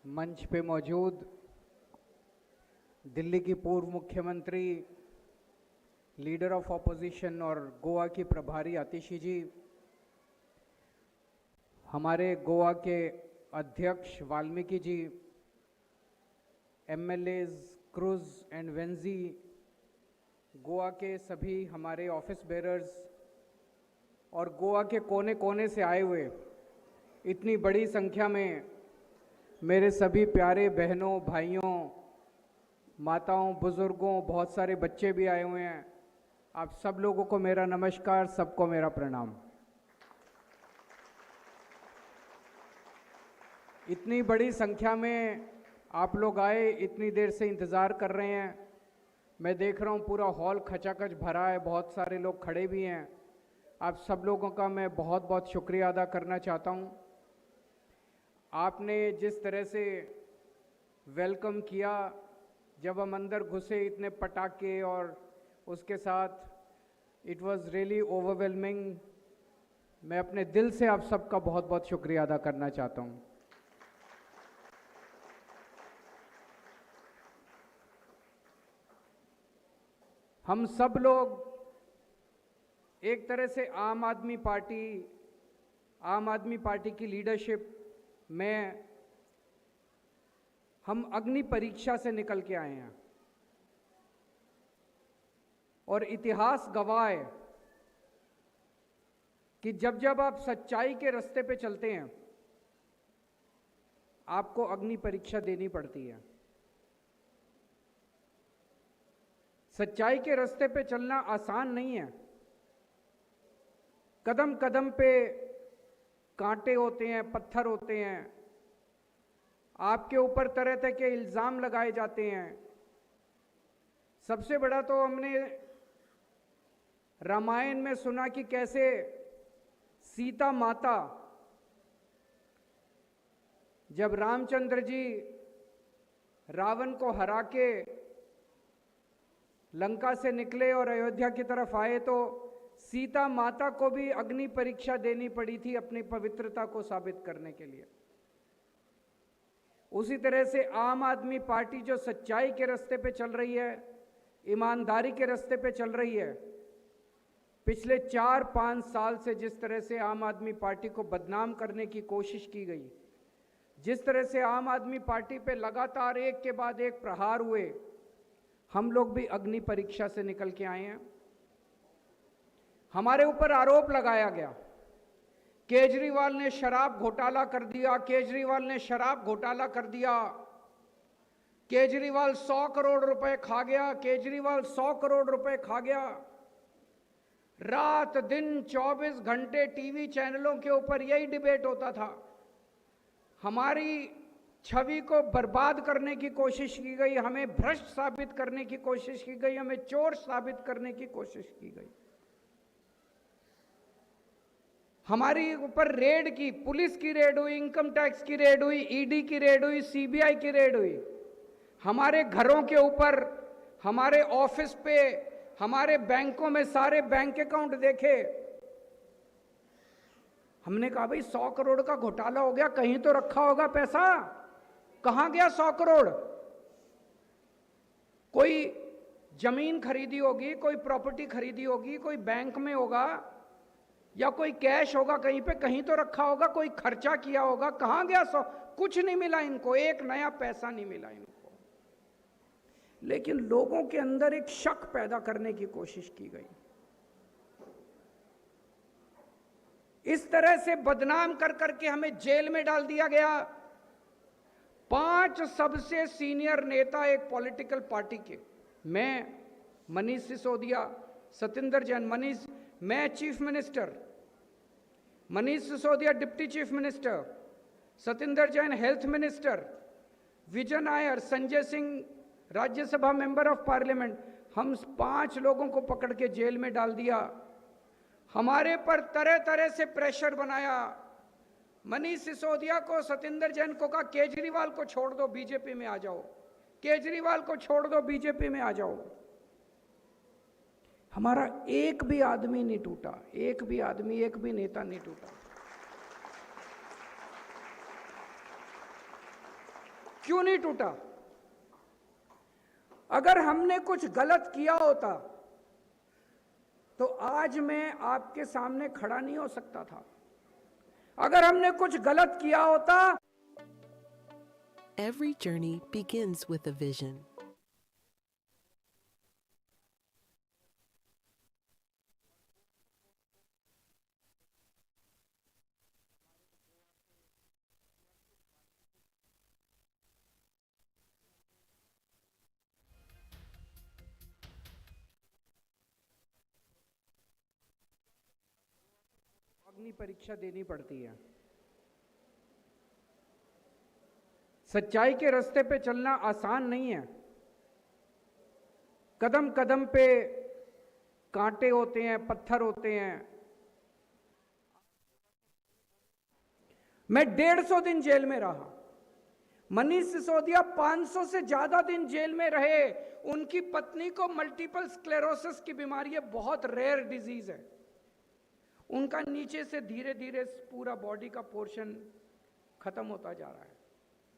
मंच पे मौजूद दिल्ली की पूर्व मुख्यमंत्री, लीडर ऑफ ऑपोजिशन और गोवा की प्रभारी आतिशी जी, हमारे गोवा के अध्यक्ष वाल्मीकि जी, एमएलएज क्रूज एंड वेंजी, गोवा के सभी हमारे ऑफिस बेरर्स और गोवा के कोने कोने से आए हुए इतनी बड़ी संख्या में मेरे सभी प्यारे बहनों, भाइयों, माताओं, बुजुर्गों, बहुत सारे बच्चे भी आए हुए हैं। आप सब लोगों को मेरा नमस्कार, सबको मेरा प्रणाम। इतनी बड़ी संख्या में आप लोग आए, इतनी देर से इंतज़ार कर रहे हैं। मैं देख रहा हूँ पूरा हॉल खचाखच भरा है, बहुत सारे लोग खड़े भी हैं। आप सब लोगों का मैं बहुत बहुत शुक्रिया अदा करना चाहता हूँ। आपने जिस तरह से वेलकम किया, जब हम अंदर घुसे, इतने पटाखे और उसके साथ इट वाज रियली ओवरवेलमिंग। मैं अपने दिल से आप सबका बहुत बहुत शुक्रिया अदा करना चाहता हूँ। हम सब लोग एक तरह से आम आदमी पार्टी की लीडरशिप में हम अग्नि परीक्षा से निकल के आए हैं और इतिहास गवाह है कि जब जब आप सच्चाई के रास्ते पे चलते हैं, आपको अग्नि परीक्षा देनी पड़ती है। सच्चाई के रास्ते पे चलना आसान नहीं है। कदम कदम पे कांटे होते हैं, पत्थर होते हैं, आपके ऊपर तरह तरह के इल्ज़ाम लगाए जाते हैं। सबसे बड़ा तो हमने रामायण में सुना कि कैसे सीता माता, जब रामचंद्र जी रावण को हरा के लंका से निकले और अयोध्या की तरफ आए, तो सीता माता को भी अग्नि परीक्षा देनी पड़ी थी अपनी पवित्रता को साबित करने के लिए। उसी तरह से आम आदमी पार्टी जो सच्चाई के रास्ते पे चल रही है, ईमानदारी के रास्ते पे चल रही है, पिछले 4-5 साल से जिस तरह से आम आदमी पार्टी को बदनाम करने की कोशिश की गई, जिस तरह से आम आदमी पार्टी पे लगातार एक के बाद एक प्रहार हुए, हम लोग भी अग्नि परीक्षा से निकल के आए हैं। हमारे ऊपर आरोप लगाया गया, केजरीवाल ने शराब घोटाला कर दिया, केजरीवाल ने शराब घोटाला कर दिया, केजरीवाल 100 करोड़ रुपए खा गया, केजरीवाल 100 करोड़ रुपए खा गया। रात दिन 24 घंटे टीवी चैनलों के ऊपर यही डिबेट होता था। हमारी छवि को बर्बाद करने की कोशिश की गई, हमें भ्रष्ट साबित करने की कोशिश की गई, हमें चोर साबित करने की कोशिश की गई। हमारी ऊपर रेड की, पुलिस की रेड हुई, इनकम टैक्स की रेड हुई, ईडी की रेड हुई, सीबीआई की रेड हुई। हमारे घरों के ऊपर, हमारे ऑफिस पे, हमारे बैंकों में सारे बैंक अकाउंट देखे। हमने कहा भाई 100 करोड़ का घोटाला हो गया, कहीं तो रखा होगा पैसा, कहां गया 100 करोड़? कोई जमीन खरीदी होगी, कोई प्रॉपर्टी खरीदी होगी, कोई बैंक में होगा या कोई कैश होगा कहीं पे, कहीं तो रखा होगा, कोई खर्चा किया होगा, कहां गया 100? कुछ नहीं मिला इनको, एक नया पैसा नहीं मिला इनको। लेकिन लोगों के अंदर एक शक पैदा करने की कोशिश की गई। इस तरह से बदनाम कर करके हमें जेल में डाल दिया गया। 5 सबसे सीनियर नेता एक पॉलिटिकल पार्टी के, मैं, मनीष सिसोदिया, सतिंदर जैन, मैं chief minister, Manish Sisodia deputy chief minister, Satinder Jain health minister, Vijay Nair, Sanjay Singh Rajya Sabha member of parliament, हम 5 लोगों को पकड़ के जेल में डाल दिया। हमारे पर तरह तरह से प्रेशर बनाया। मनीष सिसोदिया को, सतिंदर जैन को कहा केजरीवाल को छोड़ दो, बीजेपी में आ जाओ, केजरीवाल को छोड़ दो, बीजेपी में आ जाओ। हमारा एक भी आदमी नहीं टूटा, एक भी आदमी, एक भी नेता नहीं टूटा। क्यों नहीं टूटा? अगर हमने कुछ गलत किया होता तो आज मैं आपके सामने खड़ा नहीं हो सकता था। अगर हमने कुछ गलत किया होता। Every journey begins with a vision. अग्नि परीक्षा देनी पड़ती है। सच्चाई के रास्ते पे चलना आसान नहीं है। कदम कदम पे कांटे होते हैं, पत्थर होते हैं। मैं 150 दिन जेल में रहा। मनीष सिसोदिया 500 से ज्यादा दिन जेल में रहे। उनकी पत्नी को मल्टीपल स्क्लेरोसिस की बीमारी है, बहुत रेयर डिजीज है। उनका नीचे से धीरे धीरे पूरा बॉडी का पोर्शन खत्म होता जा रहा है।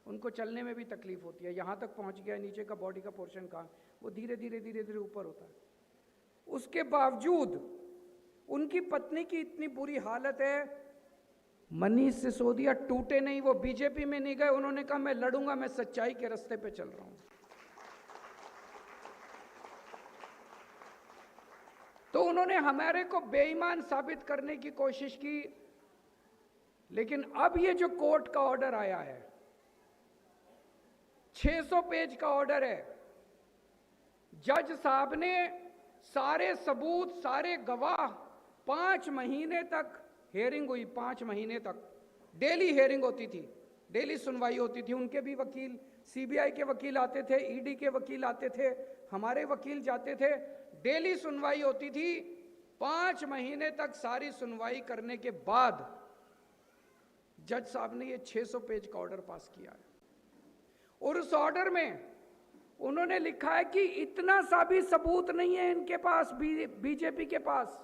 उनको चलने में भी तकलीफ होती है। यहां तक पहुंच गया, नीचे का बॉडी का पोर्शन का वो धीरे धीरे धीरे धीरे ऊपर होता है। उसके बावजूद उनकी पत्नी की इतनी बुरी हालत है, मनीष सिसोदिया टूटे नहीं। वो बीजेपी में नहीं गए। उन्होंने कहा मैं लड़ूंगा, मैं सच्चाई के रास्ते पे चल रहा हूं। तो उन्होंने हमारे को बेईमान साबित करने की कोशिश की। लेकिन अब ये जो कोर्ट का ऑर्डर आया है, 600 पेज का ऑर्डर है। जज साहब ने सारे सबूत, सारे गवाह, 5 महीने तक हेयरिंग हुई। 5 महीने तक डेली हेयरिंग होती थी, डेली सुनवाई होती थी। उनके भी वकील, सीबीआई के वकील आते थे, ईडी के वकील आते थे, हमारे वकील जाते थे। डेली सुनवाई होती थी। 5 महीने तक सारी सुनवाई करने के बाद जज साहब ने ये 600 पेज का ऑर्डर पास किया है। और उस ऑर्डर में उन्होंने लिखा है कि इतना सा भी सबूत नहीं है इनके पास, बीजेपी के पास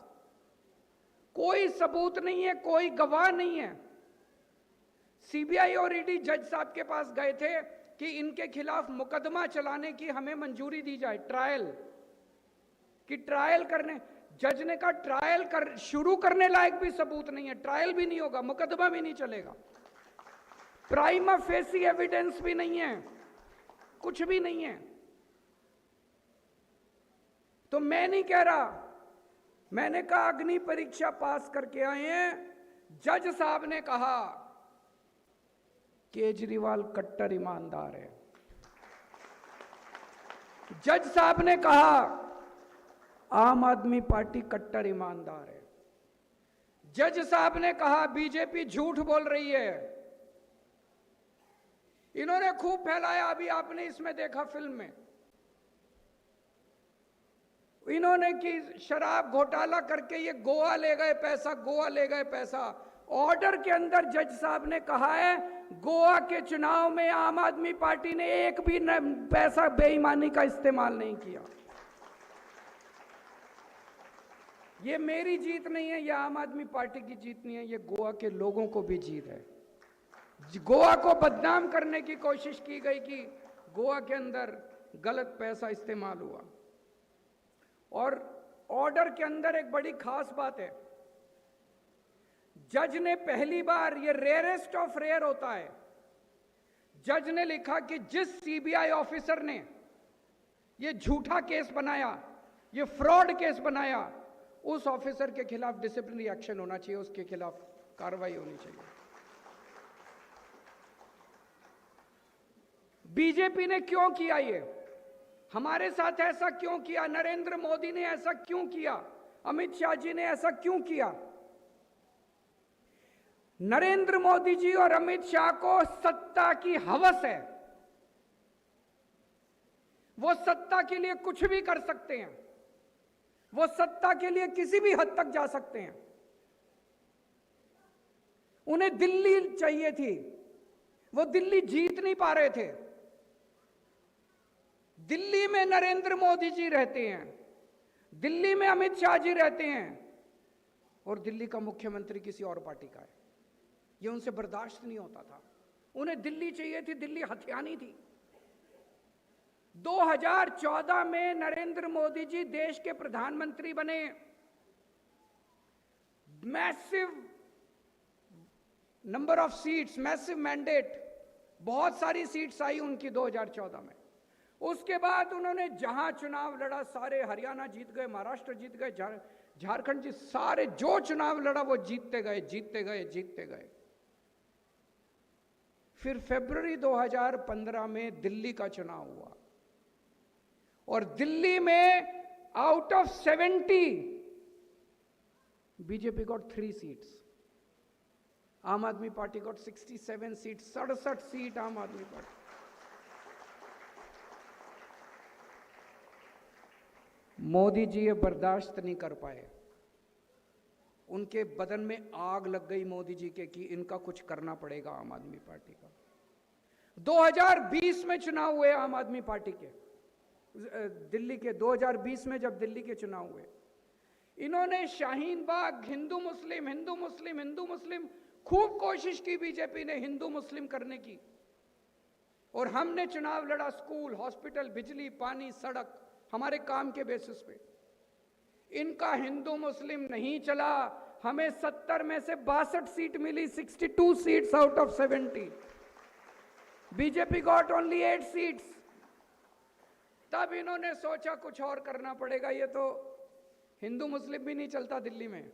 कोई सबूत नहीं है, कोई गवाह नहीं है। सीबीआई और ईडी जज साहब के पास गए थे कि इनके खिलाफ मुकदमा चलाने की हमें मंजूरी दी जाए, ट्रायल करने। जज ने कहा ट्रायल शुरू करने लायक भी सबूत नहीं है, ट्रायल भी नहीं होगा, मुकदमा भी नहीं चलेगा, प्राइमा फेसी एविडेंस भी नहीं है, कुछ भी नहीं है। तो मैं नहीं कह रहा, मैंने कहा अग्नि परीक्षा पास करके आए हैं। जज साहब ने कहा केजरीवाल कट्टर ईमानदार है। जज साहब ने कहा आम आदमी पार्टी कट्टर ईमानदार है। जज साहब ने कहा बीजेपी झूठ बोल रही है। इन्होंने खूब फैलाया, अभी आपने इसमें देखा फिल्म में, इन्होंने कि शराब घोटाला करके ये गोवा ले गए पैसा, गोवा ले गए पैसा। ऑर्डर के अंदर जज साहब ने कहा है गोवा के चुनाव में आम आदमी पार्टी ने एक भी पैसा बेईमानी का इस्तेमाल नहीं किया। ये मेरी जीत नहीं है, ये आम आदमी पार्टी की जीत नहीं है, ये गोवा के लोगों को भी जीत है। गोवा को बदनाम करने की कोशिश की गई कि गोवा के अंदर गलत पैसा इस्तेमाल हुआ। और ऑर्डर के अंदर एक बड़ी खास बात है, जज ने पहली बार, ये रेयरेस्ट ऑफ रेयर होता है, जज ने लिखा कि जिस सीबीआई ऑफिसर ने ये झूठा केस बनाया, ये फ्रॉड केस बनाया, उस ऑफिसर के खिलाफ डिसिप्लिनरी एक्शन होना चाहिए, उसके खिलाफ कार्रवाई होनी चाहिए। बीजेपी ने क्यों किया ये? हमारे साथ ऐसा क्यों किया? नरेंद्र मोदी ने ऐसा क्यों किया? अमित शाह जी ने ऐसा क्यों किया? नरेंद्र मोदी जी और अमित शाह को सत्ता की हवस है। वो सत्ता के लिए कुछ भी कर सकते हैं, वो सत्ता के लिए किसी भी हद तक जा सकते हैं। उन्हें दिल्ली चाहिए थी, वो दिल्ली जीत नहीं पा रहे थे। दिल्ली में नरेंद्र मोदी जी रहते हैं, दिल्ली में अमित शाह जी रहते हैं, और दिल्ली का मुख्यमंत्री किसी और पार्टी का है। ये उनसे बर्दाश्त नहीं होता था। उन्हें दिल्ली चाहिए थी, दिल्ली हथियानी थी। 2014 में नरेंद्र मोदी जी देश के प्रधानमंत्री बने। Massive number of seats, massive mandate, बहुत सारी सीट्स आई उनकी 2014 में। उसके बाद उन्होंने जहां चुनाव लड़ा सारे हरियाणा जीत गए, महाराष्ट्र जीत गए, झारखंड जी, सारे जो चुनाव लड़ा वो जीतते गए, जीतते गए, जीतते गए। फिर फरवरी 2015 में दिल्ली का चुनाव हुआ और दिल्ली में out of 70 BJP got 3 seats, आम आदमी पार्टी गॉट 67 सीट, 67 सीट आम आदमी पार्टी। मोदी जी ये बर्दाश्त नहीं कर पाए, उनके बदन में आग लग गई मोदी जी के कि इनका कुछ करना पड़ेगा आम आदमी पार्टी का। 2020 में चुनाव हुए आम आदमी पार्टी के, दिल्ली के 2020 में जब दिल्ली के चुनाव हुए, इन्होंने शाहीन बाग, हिंदू मुस्लिम, हिंदू मुस्लिम, हिंदू मुस्लिम, खूब कोशिश की बीजेपी ने हिंदू मुस्लिम करने की। और हमने चुनाव लड़ा स्कूल, हॉस्पिटल, बिजली, पानी, सड़क, हमारे काम के बेसिस पे। इनका हिंदू मुस्लिम नहीं चला। हमें 70 में से 62 सीट मिली, 62 seats out of 70। BJP got only 8 seats. तब इन्होंने सोचा कुछ और करना पड़ेगा, ये तो हिंदू मुस्लिम भी नहीं चलता दिल्ली में,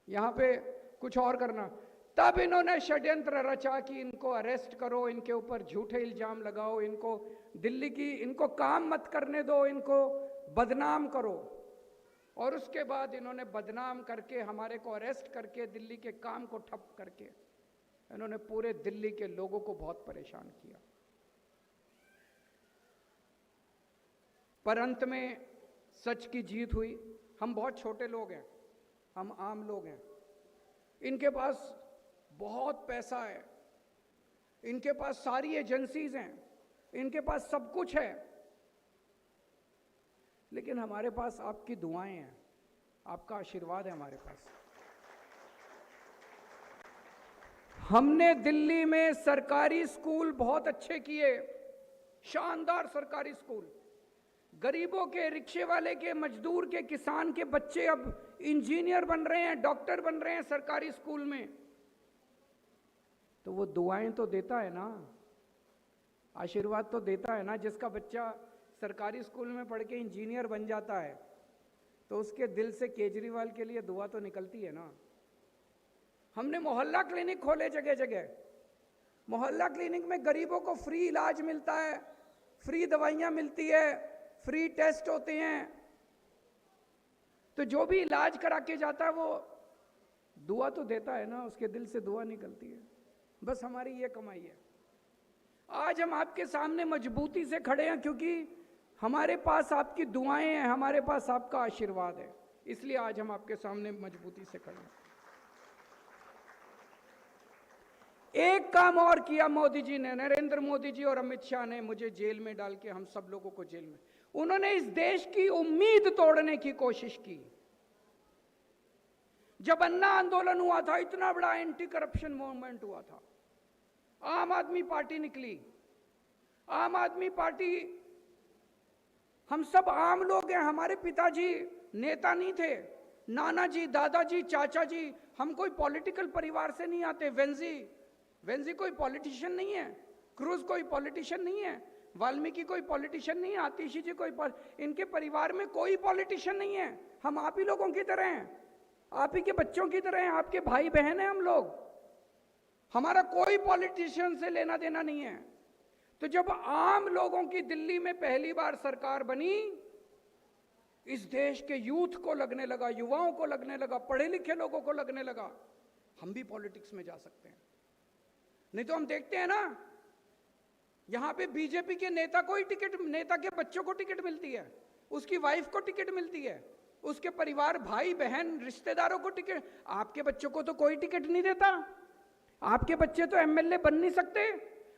यहां पे कुछ और करना। तब इन्होंने षड्यंत्र रचा कि इनको अरेस्ट करो, इनके ऊपर झूठे इल्जाम लगाओ, इनको दिल्ली की, इनको काम मत करने दो, इनको बदनाम करो। और उसके बाद इन्होंने बदनाम करके, हमारे को अरेस्ट करके, दिल्ली के काम को ठप करके इन्होंने पूरे दिल्ली के लोगों को बहुत परेशान किया। पर अंत में सच की जीत हुई। हम बहुत छोटे लोग हैं, हम आम लोग हैं, इनके पास बहुत पैसा है, इनके पास सारी एजेंसीज हैं, इनके पास सब कुछ है, लेकिन हमारे पास आपकी दुआएं हैं, आपका आशीर्वाद है हमारे पास। हमने दिल्ली में सरकारी स्कूल बहुत अच्छे किए, शानदार सरकारी स्कूल। गरीबों के, रिक्शे वाले के, मजदूर के, किसान के बच्चे अब इंजीनियर बन रहे हैं, डॉक्टर बन रहे हैं सरकारी स्कूल में। तो वो दुआएं तो देता है ना, आशीर्वाद तो देता है ना। जिसका बच्चा सरकारी स्कूल में पढ़ के इंजीनियर बन जाता है तो उसके दिल से केजरीवाल के लिए दुआ तो निकलती है ना। हमने मोहल्ला क्लिनिक खोले जगह जगह। मोहल्ला क्लिनिक में गरीबों को फ्री इलाज मिलता है, फ्री दवाइयां मिलती है, फ्री टेस्ट होते हैं। तो जो भी इलाज करा के जाता है वो दुआ तो देता है ना, उसके दिल से दुआ निकलती है। बस हमारी ये कमाई है। आज हम आपके सामने मजबूती से खड़े हैं क्योंकि हमारे पास आपकी दुआएं हैं, हमारे पास आपका आशीर्वाद है, इसलिए आज हम आपके सामने मजबूती से खड़े हैं। एक काम और किया मोदी जी ने, नरेंद्र मोदी जी और अमित शाह ने, मुझे जेल में डाल के हम सब लोगों को जेल में, उन्होंने इस देश की उम्मीद तोड़ने की कोशिश की। जब अन्ना आंदोलन हुआ था, इतना बड़ा एंटी करप्शन मूवमेंट हुआ था, आम आदमी पार्टी निकली। आम आदमी पार्टी, हम सब आम लोग हैं, हमारे पिताजी नेता नहीं थे, नाना जी, दादाजी, चाचा जी, हम कोई पॉलिटिकल परिवार से नहीं आते। वेंजी कोई पॉलिटिशियन नहीं है, क्रूज कोई पॉलिटिशियन नहीं है, वाल्मीकि कोई पॉलिटिशियन नहीं है, आतिशी जी कोई इनके परिवार में कोई पॉलिटिशियन नहीं है। हम आप ही लोगों की तरह हैं, आप ही के बच्चों की तरह हैं, आपके भाई बहन हैं हम लोग। हमारा कोई पॉलिटिशियन से लेना देना नहीं है। तो जब आम लोगों की दिल्ली में पहली बार सरकार बनी, इस देश के यूथ को लगने लगा, युवाओं को लगने लगा, पढ़े लिखे लोगों को लगने लगा, हम भी पॉलिटिक्स में जा सकते हैं। नहीं तो हम देखते हैं ना, यहां पे बीजेपी के नेता को ही टिकट, नेता के बच्चों को टिकट मिलती है, उसकी वाइफ को टिकट मिलती है, उसके परिवार, भाई बहन, रिश्तेदारों को टिकट। आपके बच्चों को तो कोई टिकट नहीं देता। आपके बच्चे तो एमएलए बन नहीं सकते,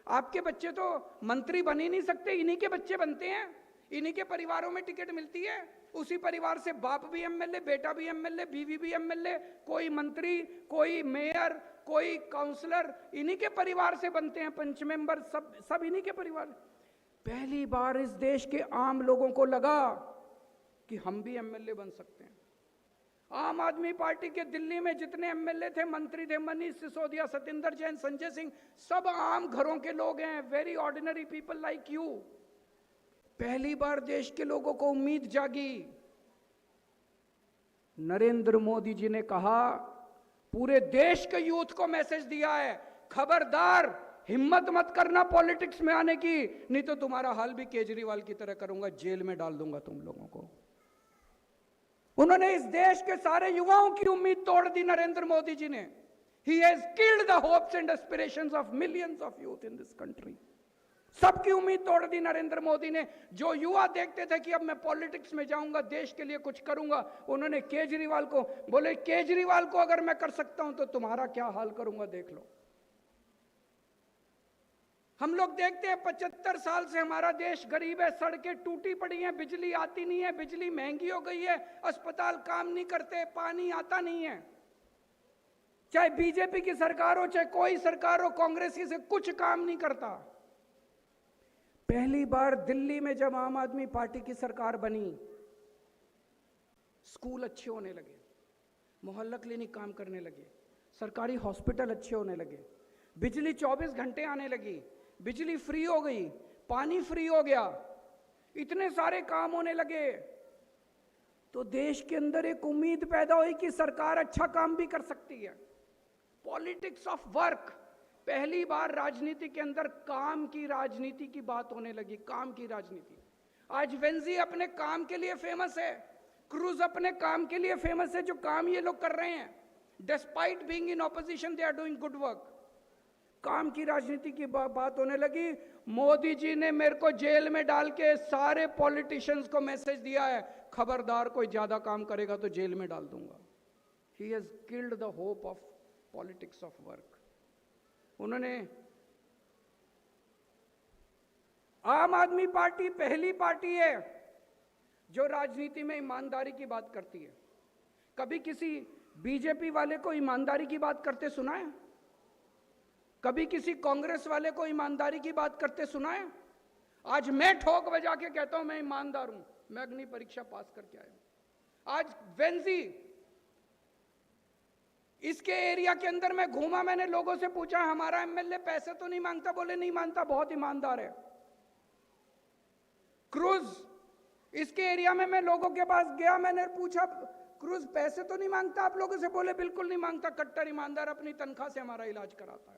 आपके बच्चे तो मंत्री बन ही नहीं सकते, इन्हीं के बच्चे बनते हैं, इन्हीं के परिवारों में टिकट मिलती है। उसी परिवार से बाप भी एमएलए, बेटा भी एमएलए, बीवी भी एमएलए, कोई मंत्री, कोई मेयर, कोई काउंसलर इन्हीं के परिवार से बनते हैं, पंच मेंबर सब इन्हीं के परिवार। पहली बार इस देश के आम लोगों को लगा कि हम भी एमएलए बन सकते हैं। आम आदमी पार्टी के दिल्ली में जितने एमएलए थे, मंत्री थे, मनीष सिसोदिया, सतिंदर जैन, संजय सिंह, सब आम घरों के लोग हैं, very ordinary people like you. पहली बार देश के लोगों को उम्मीद जागी। नरेंद्र मोदी जी ने कहा, पूरे देश के यूथ को मैसेज दिया है, खबरदार, हिम्मत मत करना पॉलिटिक्स में आने की, नहीं तो तुम्हारा हाल भी केजरीवाल की तरह करूंगा, जेल में डाल दूंगा तुम लोगों को। उन्होंने इस देश के सारे युवाओं की उम्मीद तोड़ दी नरेंद्र मोदी जी ने। He has killed the hopes and aspirations of millions of youth in this country. सबकी उम्मीद तोड़ दी नरेंद्र मोदी ने। जो युवा देखते थे कि अब मैं पॉलिटिक्स में जाऊंगा, देश के लिए कुछ करूंगा, उन्होंने केजरीवाल को बोले, केजरीवाल को अगर मैं कर सकता हूं तो तुम्हारा क्या हाल करूंगा देख लो। हम लोग देखते हैं 75 साल से हमारा देश गरीब है, सड़कें टूटी पड़ी हैं, बिजली आती नहीं है, बिजली महंगी हो गई है, अस्पताल काम नहीं करते, पानी आता नहीं है। चाहे बीजेपी की सरकार हो, चाहे कोई सरकार हो, कांग्रेस की से कुछ काम नहीं करता। पहली बार दिल्ली में जब आम आदमी पार्टी की सरकार बनी, स्कूल अच्छे होने लगे, मोहल्ला क्लिनिक काम करने लगे, सरकारी हॉस्पिटल अच्छे होने लगे, बिजली 24 घंटे आने लगी, बिजली फ्री हो गई, पानी फ्री हो गया, इतने सारे काम होने लगे। तो देश के अंदर एक उम्मीद पैदा हुई कि सरकार अच्छा काम भी कर सकती है। पॉलिटिक्स ऑफ वर्क, पहली बार राजनीति के अंदर काम की राजनीति की बात होने लगी, काम की राजनीति। आज वेंजी अपने काम के लिए फेमस है, क्रूज अपने काम के लिए फेमस है, जो काम ये लोग कर रहे हैं, despite being in opposition they are doing good work. काम की राजनीति की बात होने लगी। मोदी जी ने मेरे को जेल में डाल के सारे पॉलिटिशियंस को मैसेज दिया है, खबरदार कोई ज्यादा काम करेगा तो जेल में डाल दूंगा। He has killed the hope of politics of work. उन्होंने, आम आदमी पार्टी पहली पार्टी है जो राजनीति में ईमानदारी की बात करती है। कभी किसी बीजेपी वाले को ईमानदारी की बात करते सुना है? कभी किसी कांग्रेस वाले को ईमानदारी की बात करते सुना है? आज मैं ठोक बजा के कहता हूं मैं ईमानदार हूं, मैं अग्नि परीक्षा पास करके आया हूं। आज वेंजी, इसके एरिया के अंदर मैं घूमा, मैंने लोगों से पूछा हमारा एमएलए पैसे तो नहीं मांगता? बोले नहीं मांगता, बहुत ईमानदार है। क्रूज, इसके एरिया में मैं लोगों के पास गया, मैंने पूछा क्रूज पैसे तो नहीं मांगता आप लोगों से? बोले बिल्कुल नहीं मांगता, कट्टर ईमानदार, अपनी तनख्वाह से हमारा इलाज कराता है।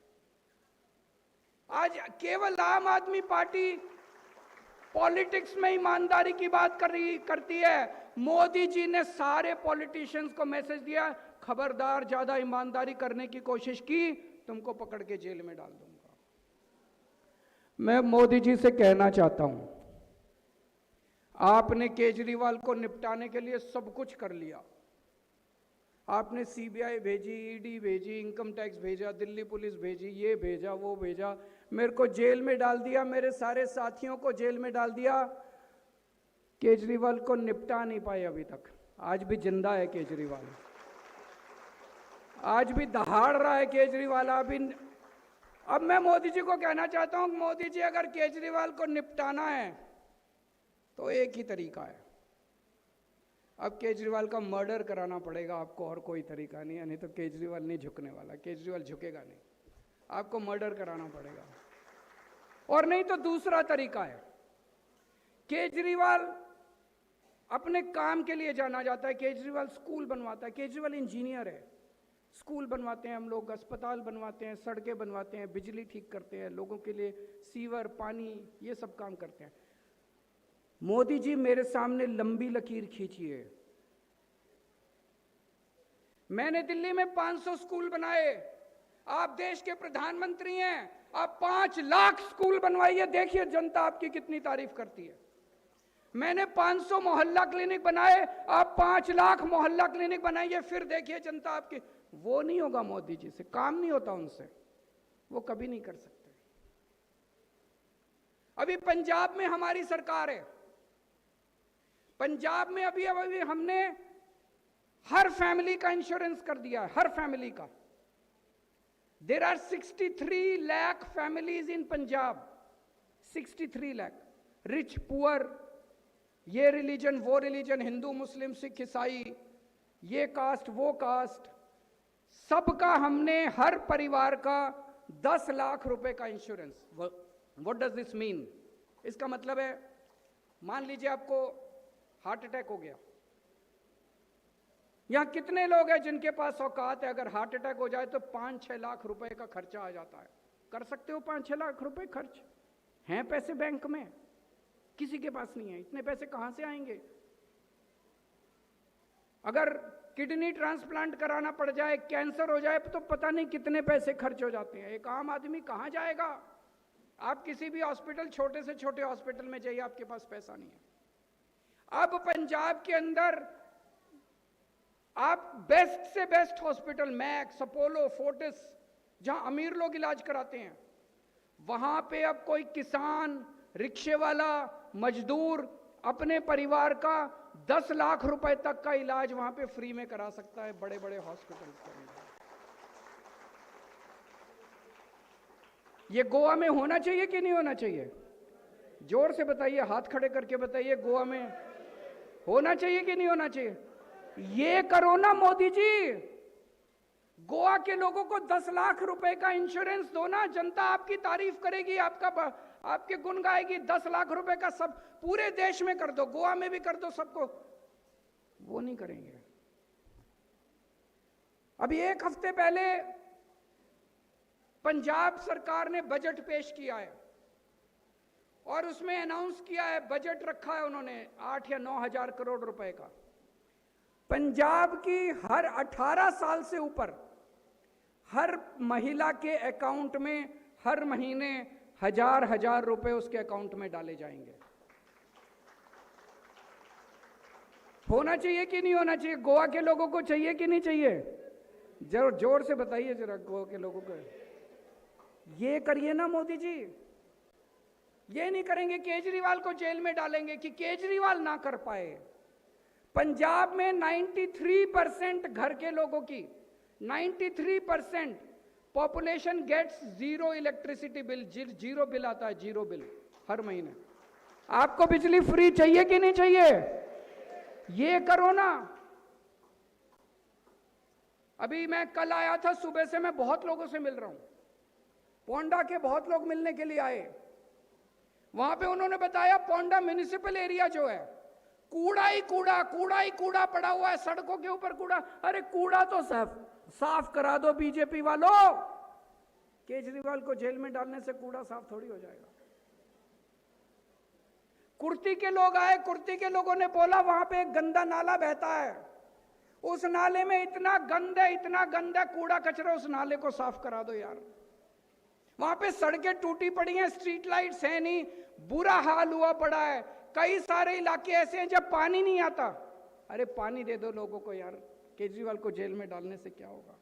आज केवल आम आदमी पार्टी पॉलिटिक्स में ईमानदारी की बात करती है। मोदी जी ने सारे पॉलिटिशियंस को मैसेज दिया, खबरदार ज्यादा ईमानदारी करने की कोशिश की, तुमको पकड़ के जेल में डाल दूंगा। मैं मोदी जी से कहना चाहता हूं, आपने केजरीवाल को निपटाने के लिए सब कुछ कर लिया। आपने सीबीआई भेजी, ईडी भेजी, इनकम टैक्स भेजा, दिल्ली पुलिस भेजी, ये भेजा, वो भेजा, मेरे को जेल में डाल दिया, मेरे सारे साथियों को जेल में डाल दिया। केजरीवाल को निपटा नहीं पाए अभी तक। आज भी जिंदा है केजरीवाल, आज भी दहाड़ रहा है केजरीवाल। अब मैं मोदी जी को कहना चाहता हूं, मोदी जी अगर केजरीवाल को निपटाना है तो एक ही तरीका है, अब केजरीवाल का मर्डर कराना पड़ेगा आपको, और कोई तरीका नहीं है। नहीं तो केजरीवाल नहीं झुकने वाला, केजरीवाल झुकेगा नहीं, आपको मर्डर कराना पड़ेगा। और नहीं तो दूसरा तरीका है, केजरीवाल अपने काम के लिए जाना जाता है, केजरीवाल स्कूल बनवाता है, केजरीवाल इंजीनियर है, स्कूल बनवाते हैं हम लोग, अस्पताल बनवाते हैं, सड़कें बनवाते हैं, बिजली ठीक करते हैं, लोगों के लिए सीवर, पानी, ये सब काम करते हैं। मोदी जी मेरे सामने लंबी लकीर खींचिए। मैंने दिल्ली में 500 स्कूल बनाए, आप देश के प्रधानमंत्री हैं, आप 5 लाख स्कूल बनवाइए, देखिए जनता आपकी कितनी तारीफ करती है। मैंने 500 मोहल्ला क्लिनिक बनाए, आप 5 लाख मोहल्ला क्लिनिक बनाइए, फिर देखिए जनता आपकी। वो नहीं होगा मोदी जी से, काम नहीं होता उनसे, वो कभी नहीं कर सकते। अभी पंजाब में हमारी सरकार है, पंजाब में अभी हमने हर फैमिली का इंश्योरेंस कर दिया है, हर फैमिली का। There are 63 lakh families in Punjab. 63 lakh. Rich, poor, ये रिलीजन वो रिलीजन, हिंदू मुस्लिम सिख ईसाई, ये कास्ट वो कास्ट, सबका हमने हर परिवार का 10 लाख रुपए का insurance. What does this mean? इसका मतलब है, मान लीजिए आपको हार्ट अटैक हो गया। यहां कितने लोग हैं जिनके पास औकात है, अगर हार्ट अटैक हो जाए तो 5-6 लाख रुपए का खर्चा आ जाता है? कर सकते हो 5-6 लाख रुपए खर्च? हैं पैसे बैंक में? किसी के पास नहीं है। इतने पैसे कहां से आएंगे? अगर किडनी ट्रांसप्लांट कराना पड़ जाए, कैंसर हो जाए, तो पता नहीं कितने पैसे खर्च हो जाते हैं। एक आम आदमी कहां जाएगा? आप किसी भी हॉस्पिटल, छोटे से छोटे हॉस्पिटल में जाइए, आपके पास पैसा नहीं है। अब पंजाब के अंदर आप बेस्ट से best hospital, max, Apollo, Fortis, जहां अमीर लोग इलाज कराते हैं, वहां पे अब कोई किसान, रिक्शे वाला, मजदूर अपने परिवार का 10 लाख रुपए तक का इलाज वहां पे फ्री में करा सकता है, बड़े बड़े हॉस्पिटल्स के अंदर। ये गोवा में होना चाहिए कि नहीं होना चाहिए? जोर से बताइए, हाथ खड़े करके बताइए, गोवा में होना चाहिए कि नहीं होना चाहिए? ये करो ना मोदी जी, गोवा के लोगों को 10 लाख रुपए का इंश्योरेंस दो ना, जनता आपकी तारीफ करेगी, आपके गुण गाएगी। 10 लाख रुपए का सब पूरे देश में कर दो, गोवा में भी कर दो, सबको। वो नहीं करेंगे। अभी एक हफ्ते पहले पंजाब सरकार ने बजट पेश किया है और उसमें अनाउंस किया है, बजट रखा है उन्होंने 8 या 9 हजार करोड़ रुपए का। पंजाब की हर 18 साल से ऊपर हर महिला के अकाउंट में हर महीने 1000 रुपए उसके अकाउंट में डाले जाएंगे। होना चाहिए कि नहीं होना चाहिए? गोवा के लोगों को चाहिए कि नहीं चाहिए? जरूर जोर से बताइए जरा, गोवा के लोगों को। ये करिए ना मोदी जी। ये नहीं करेंगे, केजरीवाल को जेल में डालेंगे कि केजरीवाल ना कर पाए। पंजाब में 93% घर के लोगों की 93% population gets zero electricity bill. Zero bill आता है, जीरो बिल हर महीने। आपको बिजली फ्री चाहिए कि नहीं चाहिए? ये करो ना। अभी मैं कल आया था, सुबह से मैं बहुत लोगों से मिल रहा हूं। पोंडा के बहुत लोग मिलने के लिए आए। वहां पे उन्होंने बताया, पोंडा म्युनिसिपल एरिया जो है, कूड़ा ही कूड़ा पड़ा हुआ है, सड़कों के ऊपर कूड़ा। अरे कूड़ा तो साफ करा दो बीजेपी वालों। केजरीवाल को जेल में डालने से कूड़ा साफ थोड़ी हो जाएगा। कुर्ती के लोग आए, कुर्ती के लोगों ने बोला वहां पे एक गंदा नाला बहता है, उस नाले में इतना गंदा कूड़ा कचरा, उस नाले को साफ करा दो यार। वहां पे सड़कें टूटी पड़ी हैं, स्ट्रीट लाइट्स है नहीं, बुरा हाल हुआ पड़ा है। कई सारे इलाके ऐसे हैं जब पानी नहीं आता। अरे पानी दे दो लोगों को यार। केजरीवाल को जेल में डालने से क्या होगा?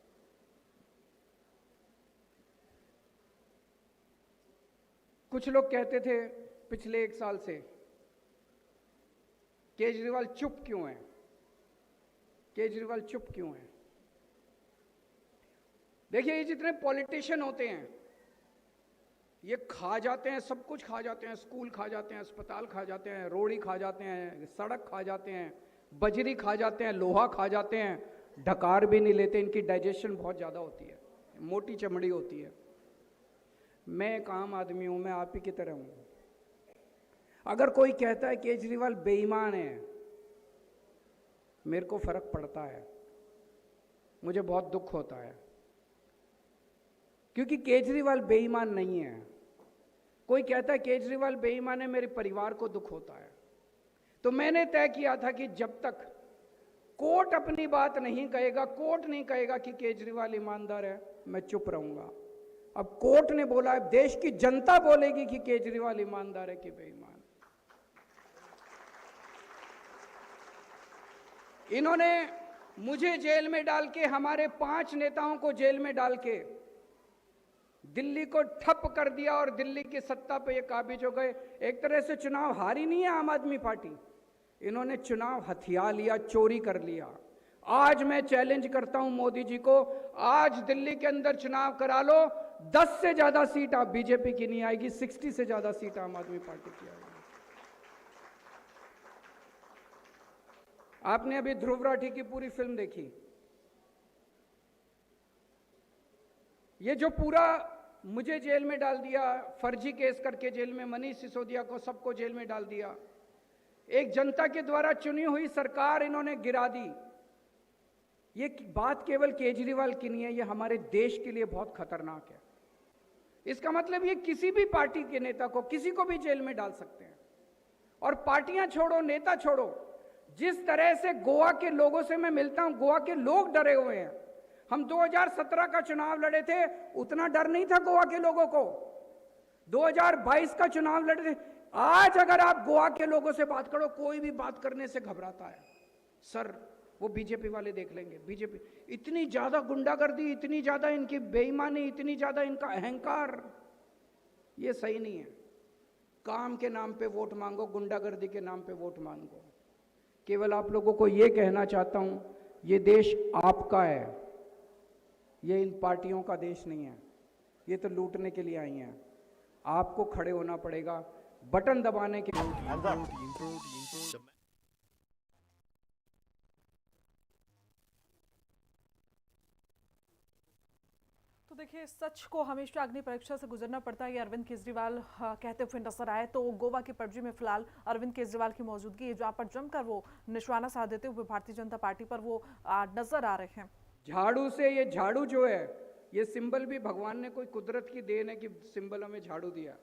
कुछ लोग कहते थे पिछले 1 साल से, केजरीवाल चुप क्यों है, केजरीवाल चुप क्यों है। देखिए, ये जितने पॉलिटिशियन होते हैं, ये खा जाते हैं, सब कुछ खा जाते हैं। स्कूल खा जाते हैं, अस्पताल खा जाते हैं, रोड़ी खा जाते हैं, सड़क खा जाते हैं, बजरी खा जाते हैं, लोहा खा जाते हैं, ढकार भी नहीं लेते। इनकी डाइजेशन बहुत ज़्यादा होती है, मोटी चमड़ी होती है। मैं एक आम आदमी हूँ, मैं आप ही की तरह हूँ। अगर कोई कहता है केजरीवाल बेईमान है, मेरे को फर्क पड़ता है, मुझे बहुत दुख होता है, क्योंकि केजरीवाल बेईमान नहीं है। कोई कहता है केजरीवाल बेईमान है, मेरे परिवार को दुख होता है। तो मैंने तय किया था कि जब तक कोर्ट अपनी बात नहीं कहेगा, कोर्ट नहीं कहेगा कि केजरीवाल ईमानदार है, मैं चुप रहूंगा। अब कोर्ट ने बोला है, देश की जनता बोलेगी कि केजरीवाल ईमानदार है कि बेईमान। इन्होंने मुझे जेल में डाल के, हमारे 5 नेताओं को जेल में डाल के दिल्ली को ठप कर दिया और दिल्ली की सत्ता पे ये काबिज हो गए। एक तरह से चुनाव हारी नहीं है आम आदमी पार्टी, इन्होंने चुनाव हथिया लिया, चोरी कर लिया। आज मैं चैलेंज करता हूं मोदी जी को, आज दिल्ली के अंदर चुनाव करा लो, 10 से ज्यादा सीट आप बीजेपी की नहीं आएगी, 60 से ज्यादा सीट आम आदमी पार्टी की आएगी। आपने अभी ध्रुव राठी की पूरी फिल्म देखी। ये जो पूरा मुझे जेल में डाल दिया, फर्जी केस करके जेल में, मनीष सिसोदिया को, सबको जेल में डाल दिया। एक जनता के द्वारा चुनी हुई सरकार इन्होंने गिरा दी। ये बात केवल केजरीवाल की नहीं है, ये हमारे देश के लिए बहुत खतरनाक है। इसका मतलब ये किसी भी पार्टी के नेता को, किसी को भी जेल में डाल सकते हैं। और पार्टियां छोड़ो, नेता छोड़ो, जिस तरह से गोवा के लोगों से मैं मिलता हूं, गोवा के लोग डरे हुए हैं। हम 2017 का चुनाव लड़े थे, उतना डर नहीं था गोवा के लोगों को। 2022 का चुनाव लड़े थे। आज अगर आप गोवा के लोगों से बात करो, कोई भी बात करने से घबराता है। सर, वो बीजेपी वाले देख लेंगे। बीजेपी इतनी ज्यादा गुंडागर्दी, इतनी ज्यादा इनकी बेईमानी, इतनी ज्यादा इनका अहंकार, ये सही नहीं है। काम के नाम पे वोट मांगो, गुंडागर्दी के नाम पे वोट मांगो। केवल आप लोगों को ये कहना चाहता हूं, ये देश आपका है, ये इन पार्टियों का देश नहीं है। ये तो लूटने के लिए आई हैं। आपको खड़े होना पड़ेगा, बटन दबाने के। तो देखिए, सच को हमेशा अग्नि परीक्षा से गुजरना पड़ता है, ये अरविंद केजरीवाल कहते हुए नजर आए। तो गोवा की पटरी में फिलहाल अरविंद केजरीवाल की मौजूदगी है, जहां पर जमकर वो निशाना साध देते हुए भारतीय जनता पार्टी पर वो नजर आ रहे हैं। झाड़ू से, ये झाड़ू जो है, ये सिंबल भी भगवान ने, कोई कुदरत की देन है कि सिंबल हमें झाड़ू दिया।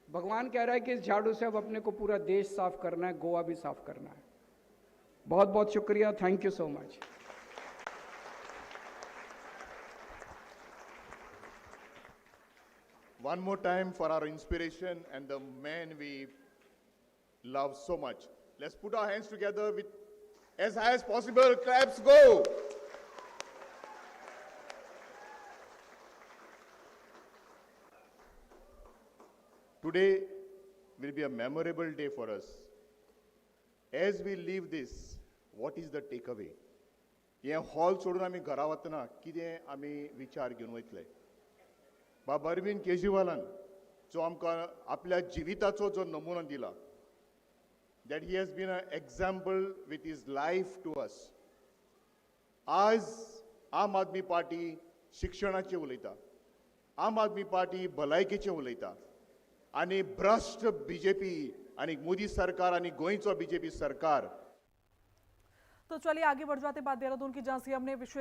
भगवान कह रहा है कि इस झाड़ू से अब अपने को पूरा देश साफ करना है, गोवा भी साफ करना है। बहुत बहुत शुक्रिया, thank you so much. One more time for our inspiration and the man we love so much. Let's put our hands together with as high as possible. Claps go. Today will be a memorable day for us. As we leave this, what is the takeaway? हे hall सोडून आमी घरा वतना कितें आमी विचार घेवन वयतले? बाबा अरविंद केजरीवालान जो आमकां आपल्या जिविताचो जो नमुनो दिला, that he has been an example with his life to us. आज आम आदमी पार्टी शिक्षणाचे उलयता, आम आदमी पार्टी भलायकेचे उलयता, आनी भ्रष्ट बीजेपी आनी मोदी सरकार आनी गोंयचो बीजेपी सरकार। तो चलिए आगे बढ़ जाते, बात देहरादून की, जहां सीएम ने विशेष